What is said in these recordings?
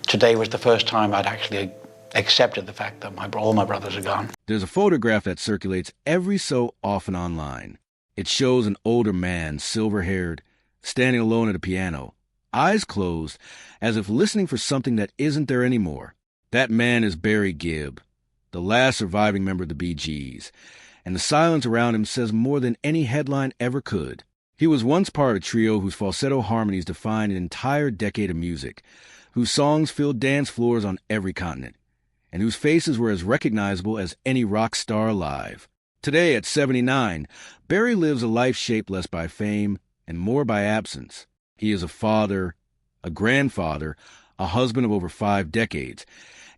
Today was the first time I'd actually accepted the fact that all my brothers are gone. There's a photograph that circulates every so often online. It shows an older man, silver-haired, standing alone at a piano, eyes closed, as if listening for something that isn't there anymore. That man is Barry Gibb, the last surviving member of the Bee Gees, and the silence around him says more than any headline ever could. He was once part of a trio whose falsetto harmonies defined an entire decade of music, whose songs filled dance floors on every continent, and whose faces were as recognizable as any rock star alive. Today, at 79, Barry lives a life shaped less by fame and more by absence. He is a father, a grandfather, a husband of over 5 decades,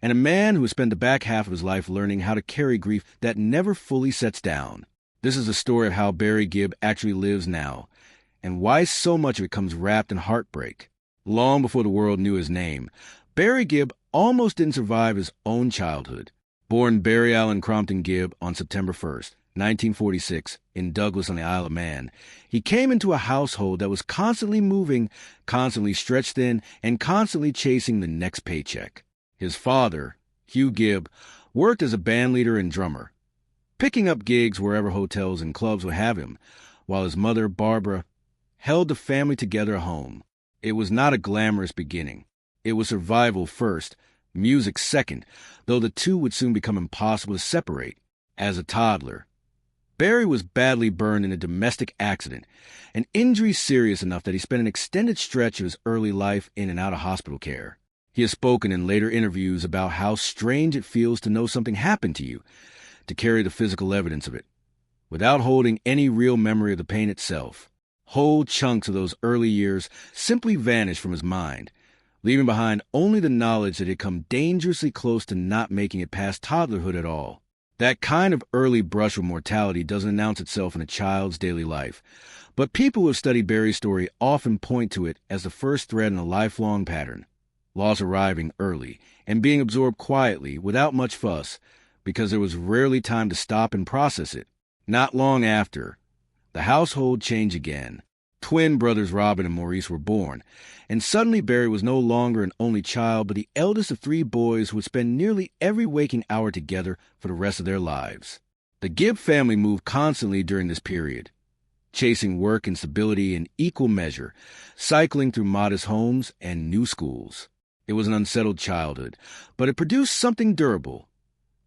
and a man who has spent the back half of his life learning how to carry grief that never fully sets down. This is the story of how Barry Gibb actually lives now, and why so much of it comes wrapped in heartbreak. Long before the world knew his name, Barry Gibb almost didn't survive his own childhood. Born Barry Allen Crompton Gibb on September 1st, 1946, in Douglas on the Isle of Man, he came into a household that was constantly moving, constantly stretched thin, and constantly chasing the next paycheck. His father, Hugh Gibb, worked as a bandleader and drummer, picking up gigs wherever hotels and clubs would have him, while his mother, Barbara, held the family together at home. It was not a glamorous beginning. It was survival first, music second, though the two would soon become impossible to separate. As a toddler, Barry was badly burned in a domestic accident, an injury serious enough that he spent an extended stretch of his early life in and out of hospital care. He has spoken in later interviews about how strange it feels to know something happened to you, to carry the physical evidence of it, without holding any real memory of the pain itself. Whole chunks of those early years simply vanished from his mind, leaving behind only the knowledge that he had come dangerously close to not making it past toddlerhood at all. That kind of early brush with mortality doesn't announce itself in a child's daily life, but people who have studied Barry's story often point to it as the first thread in a lifelong pattern. Loss arriving early and being absorbed quietly without much fuss, because there was rarely time to stop and process it. Not long after, the household changed again. Twin brothers Robin and Maurice were born, and suddenly Barry was no longer an only child, but the eldest of 3 boys who would spend nearly every waking hour together for the rest of their lives. The Gibb family moved constantly during this period, chasing work and stability in equal measure, cycling through modest homes and new schools. It was an unsettled childhood, but it produced something durable.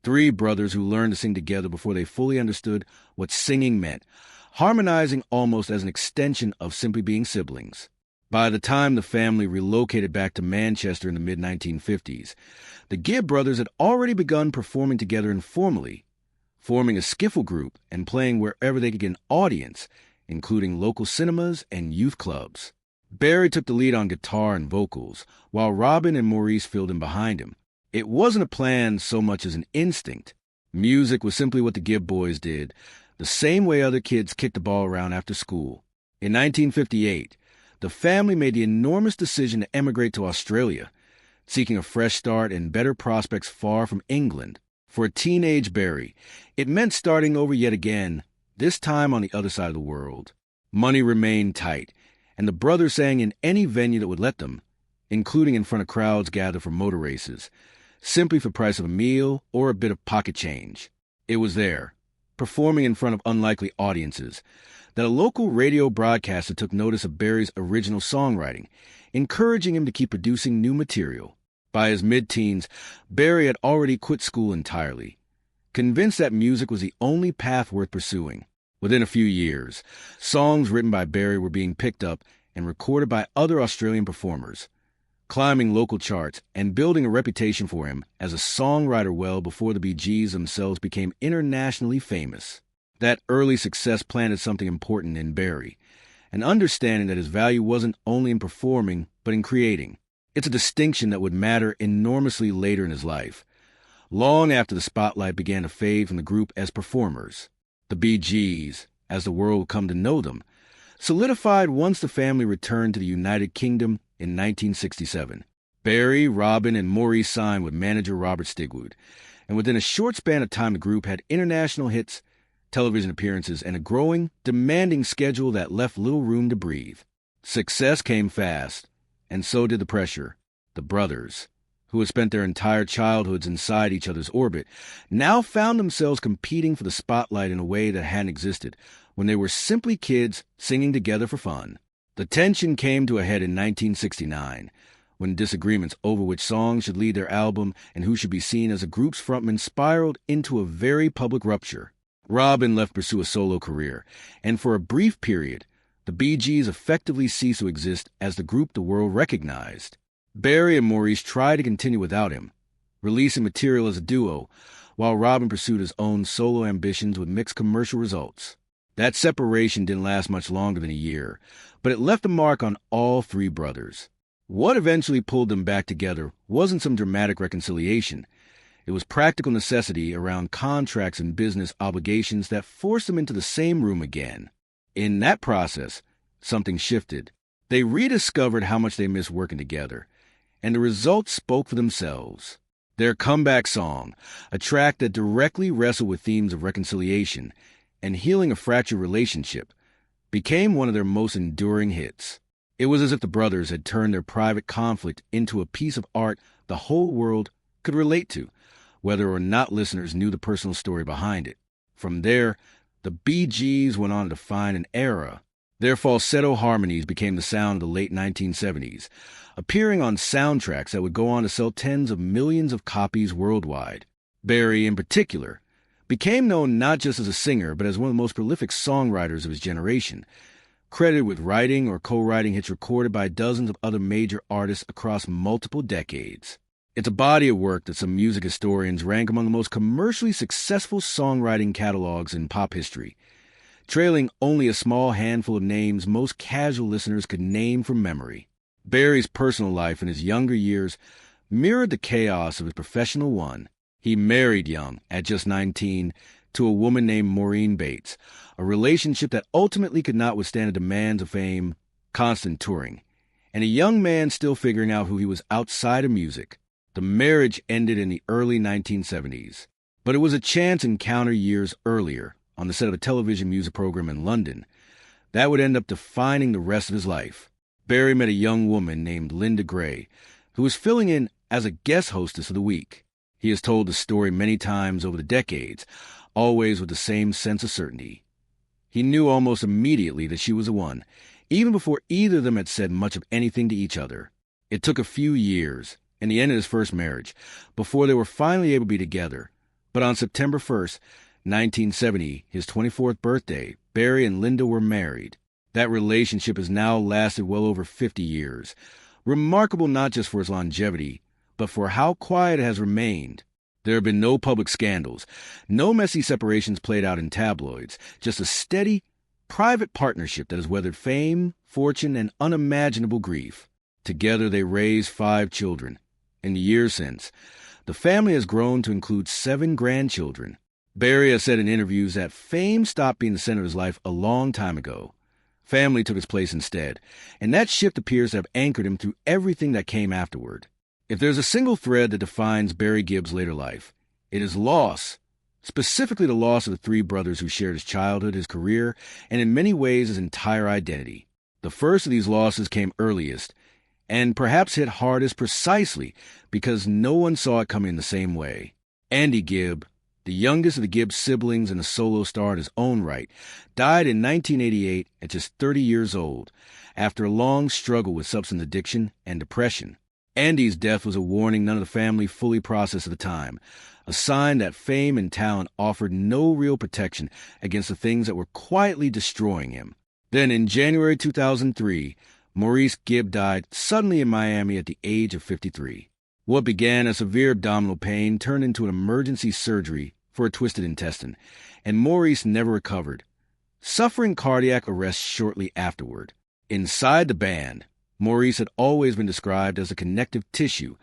3 brothers who learned to sing together before they fully understood what singing meant, harmonizing almost as an extension of simply being siblings. By the time the family relocated back to Manchester in the mid-1950s, the Gibb brothers had already begun performing together informally, forming a skiffle group and playing wherever they could get an audience, including local cinemas and youth clubs. Barry took the lead on guitar and vocals, while Robin and Maurice filled in behind him. It wasn't a plan so much as an instinct. Music was simply what the Gibb boys did, the same way other kids kicked the ball around after school. In 1958, the family made the enormous decision to emigrate to Australia, seeking a fresh start and better prospects far from England. For a teenage Barry, it meant starting over yet again, this time on the other side of the world. Money remained tight, and the brothers sang in any venue that would let them, including in front of crowds gathered for motor races, simply for the price of a meal or a bit of pocket change. It was there, performing in front of unlikely audiences, that a local radio broadcaster took notice of Barry's original songwriting, encouraging him to keep producing new material. By his mid-teens, Barry had already quit school entirely, convinced that music was the only path worth pursuing. Within a few years, songs written by Barry were being picked up and recorded by other Australian performers, climbing local charts and building a reputation for him as a songwriter well before the Bee Gees themselves became internationally famous. That early success planted something important in Barry, an understanding that his value wasn't only in performing, but in creating. It's a distinction that would matter enormously later in his life, long after the spotlight began to fade from the group as performers. The Bee Gees, as the world would come to know them, solidified once the family returned to the United Kingdom in 1967. Barry, Robin, and Maurice signed with manager Robert Stigwood, and within a short span of time the group had international hits, television appearances, and a growing, demanding schedule that left little room to breathe. Success came fast, and so did the pressure. The brothers, who had spent their entire childhoods inside each other's orbit, now found themselves competing for the spotlight in a way that hadn't existed when they were simply kids singing together for fun. The tension came to a head in 1969, when disagreements over which song should lead their album and who should be seen as a group's frontman spiraled into a very public rupture. Robin left to pursue a solo career, and for a brief period, the Bee Gees effectively ceased to exist as the group the world recognized. Barry and Maurice tried to continue without him, releasing material as a duo, while Robin pursued his own solo ambitions with mixed commercial results. That separation didn't last much longer than a year, but it left a mark on all three brothers. What eventually pulled them back together wasn't some dramatic reconciliation. It was practical necessity around contracts and business obligations that forced them into the same room again. In that process, something shifted. They rediscovered how much they missed working together, and the results spoke for themselves. Their comeback song, a track that directly wrestled with themes of reconciliation and healing a fractured relationship, became one of their most enduring hits. It was as if the brothers had turned their private conflict into a piece of art the whole world could relate to, whether or not listeners knew the personal story behind it. From there, the Bee Gees went on to define an era. Their falsetto harmonies became the sound of the late 1970s, appearing on soundtracks that would go on to sell tens of millions of copies worldwide. Barry, in particular, became known not just as a singer, but as one of the most prolific songwriters of his generation, credited with writing or co-writing hits recorded by dozens of other major artists across multiple decades. It's a body of work that some music historians rank among the most commercially successful songwriting catalogs in pop history, trailing only a small handful of names most casual listeners could name from memory. Barry's personal life in his younger years mirrored the chaos of his professional one. He married young, at just 19, to a woman named Maureen Bates, a relationship that ultimately could not withstand the demands of fame, constant touring, and a young man still figuring out who he was outside of music. The marriage ended in the early 1970s, but it was a chance encounter years earlier, on the set of a television music program in London, that would end up defining the rest of his life. Barry met a young woman named Linda Gray, who was filling in as a guest hostess of the week. He has told the story many times over the decades, always with the same sense of certainty. He knew almost immediately that she was the one, even before either of them had said much of anything to each other. It took a few years, and the end of his first marriage, before they were finally able to be together. But on September 1st, 1970, his 24th birthday, Barry and Linda were married. That relationship has now lasted well over 50 years, remarkable not just for its longevity, but for how quiet it has remained. There have been no public scandals, no messy separations played out in tabloids, just a steady, private partnership that has weathered fame, fortune, and unimaginable grief. Together they raised 5 children. In the years since, the family has grown to include 7 grandchildren. Barry has said in interviews that fame stopped being the center of his life a long time ago. Family took its place instead, and that shift appears to have anchored him through everything that came afterward. If there's a single thread that defines Barry Gibb's later life, it is loss, specifically the loss of the 3 brothers who shared his childhood, his career, and in many ways his entire identity. The first of these losses came earliest, and perhaps hit hardest precisely because no one saw it coming in the same way. Andy Gibb, the youngest of the Gibb siblings and a solo star in his own right, died in 1988 at just 30 years old, after a long struggle with substance addiction and depression. Andy's death was a warning none of the family fully processed at the time, a sign that fame and talent offered no real protection against the things that were quietly destroying him. Then in January 2003, Maurice Gibb died suddenly in Miami at the age of 53. What began as severe abdominal pain turned into an emergency surgery for a twisted intestine, and Maurice never recovered, suffering cardiac arrest shortly afterward. Inside the band, Maurice had always been described as a connective tissue,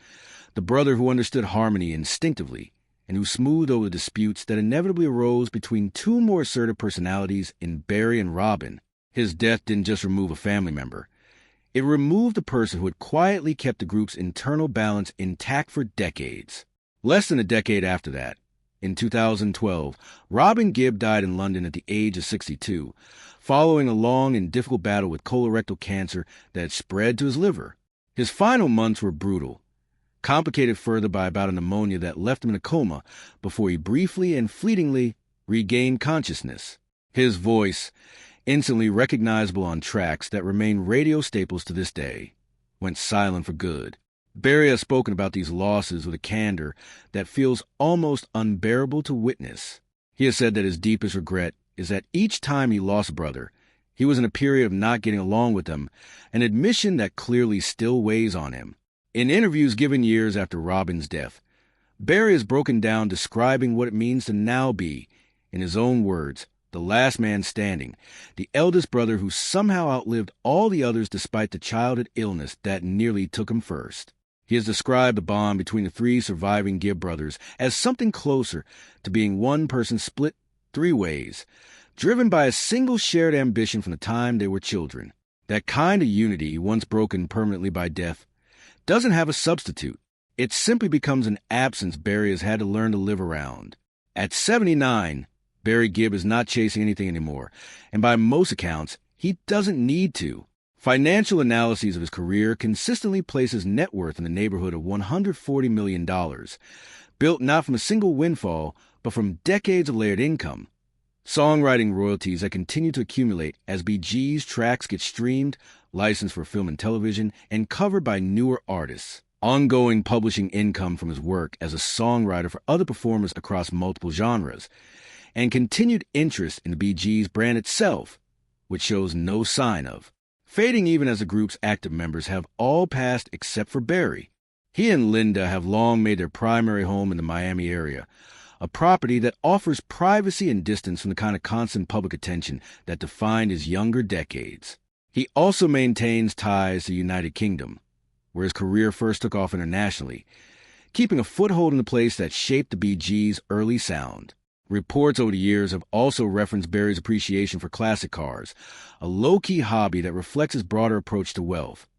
the brother who understood harmony instinctively and who smoothed over the disputes that inevitably arose between 2 more assertive personalities in Barry and Robin. His death didn't just remove a family member. It removed the person who had quietly kept the group's internal balance intact for decades. Less than a decade after that, in 2012, Robin Gibb died in London at the age of 62, following a long and difficult battle with colorectal cancer that had spread to his liver. His final months were brutal. complicated further by a bout of pneumonia that left him in a coma before he briefly and fleetingly regained consciousness. His voice, instantly recognizable on tracks that remain radio staples to this day, went silent for good. Barry has spoken about these losses with a candor that feels almost unbearable to witness. He has said that his deepest regret is that each time he lost a brother, he was in a period of not getting along with them, an admission that clearly still weighs on him. In interviews given years after Robin's death, Barry has broken down describing what it means to now be, in his own words, the last man standing, the eldest brother who somehow outlived all the others despite the childhood illness that nearly took him first. He has described the bond between the three surviving Gibb brothers as something closer to being one person split three ways, driven by a single shared ambition from the time they were children. That kind of unity, once broken permanently by death, doesn't have a substitute. It simply becomes an absence Barry has had to learn to live around. At 79, Barry Gibb is not chasing anything anymore, and by most accounts, he doesn't need to. Financial analyses of his career consistently place his net worth in the neighborhood of $140 million, built not from a single windfall, but from decades of layered income. Songwriting royalties that continue to accumulate as Bee Gees tracks get streamed, licensed for film and television, and covered by newer artists. Ongoing publishing income from his work as a songwriter for other performers across multiple genres, and continued interest in the Bee Gees brand itself, which shows no sign of fading even as the group's active members have all passed except for Barry. He and Linda have long made their primary home in the Miami area, a property that offers privacy and distance from the kind of constant public attention that defined his younger decades. He also maintains ties to the United Kingdom, where his career first took off internationally, keeping a foothold in the place that shaped the Bee Gees' early sound. Reports over the years have also referenced Barry's appreciation for classic cars, a low-key hobby that reflects his broader approach to wealth.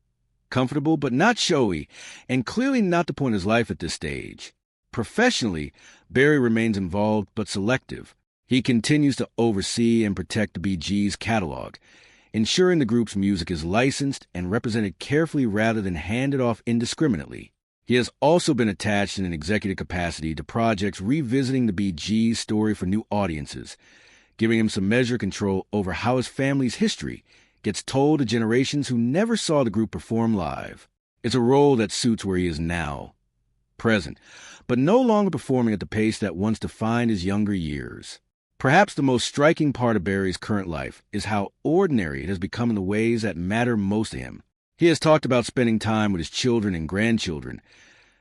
Comfortable but not showy, and clearly not the point of his life at this stage. Professionally, Barry remains involved but selective. He continues to oversee and protect the Bee Gees' catalog, ensuring the group's music is licensed and represented carefully rather than handed off indiscriminately. He has also been attached in an executive capacity to projects revisiting the Bee Gees' story for new audiences, giving him some measure of control over how his family's history gets told to generations who never saw the group perform live. It's a role that suits where he is now, present, but no longer performing at the pace that once defined his younger years. Perhaps the most striking part of Barry's current life is how ordinary it has become in the ways that matter most to him. He has talked about spending time with his children and grandchildren,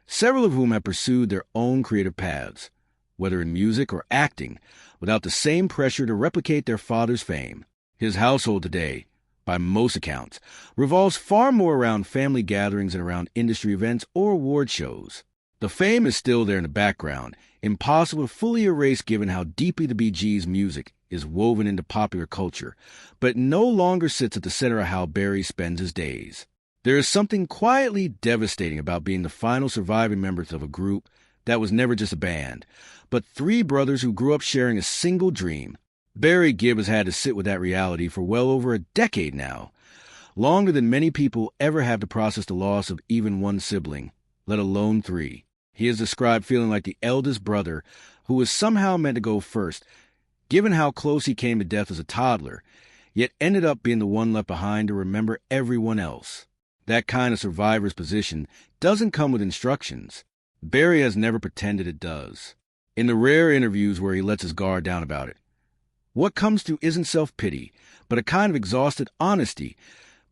several of whom have pursued their own creative paths, whether in music or acting, without the same pressure to replicate their father's fame. His household today, by most accounts, revolves far more around family gatherings and around industry events or award shows. The fame is still there in the background, impossible to fully erase given how deeply the Bee Gees' music is woven into popular culture, but it no longer sits at the center of how Barry spends his days. There is something quietly devastating about being the final surviving members of a group that was never just a band, but three brothers who grew up sharing a single dream. Barry Gibb has had to sit with that reality for well over a decade now, longer than many people ever have to process the loss of even one sibling, let alone three. He has described feeling like the eldest brother who was somehow meant to go first, given how close he came to death as a toddler, yet ended up being the one left behind to remember everyone else. That kind of survivor's position doesn't come with instructions. Barry has never pretended it does. In the rare interviews where he lets his guard down about it, what comes through isn't self-pity, but a kind of exhausted honesty,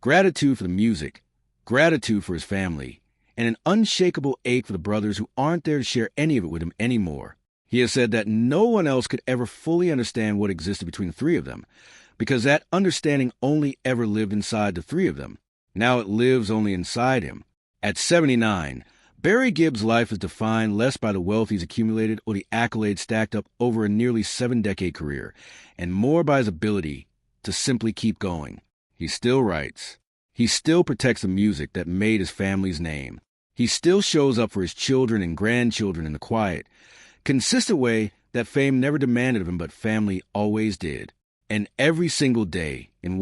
gratitude for the music, gratitude for his family, and an unshakable ache for the brothers who aren't there to share any of it with him anymore. He has said that no one else could ever fully understand what existed between the three of them, because that understanding only ever lived inside the three of them. Now it lives only inside him. At 79, Barry Gibb's life is defined less by the wealth he's accumulated or the accolades stacked up over a nearly 7-decade career, and more by his ability to simply keep going. He still writes. He still protects the music that made his family's name. He still shows up for his children and grandchildren in the quiet, consistent way that fame never demanded of him but family always did. And every single day, in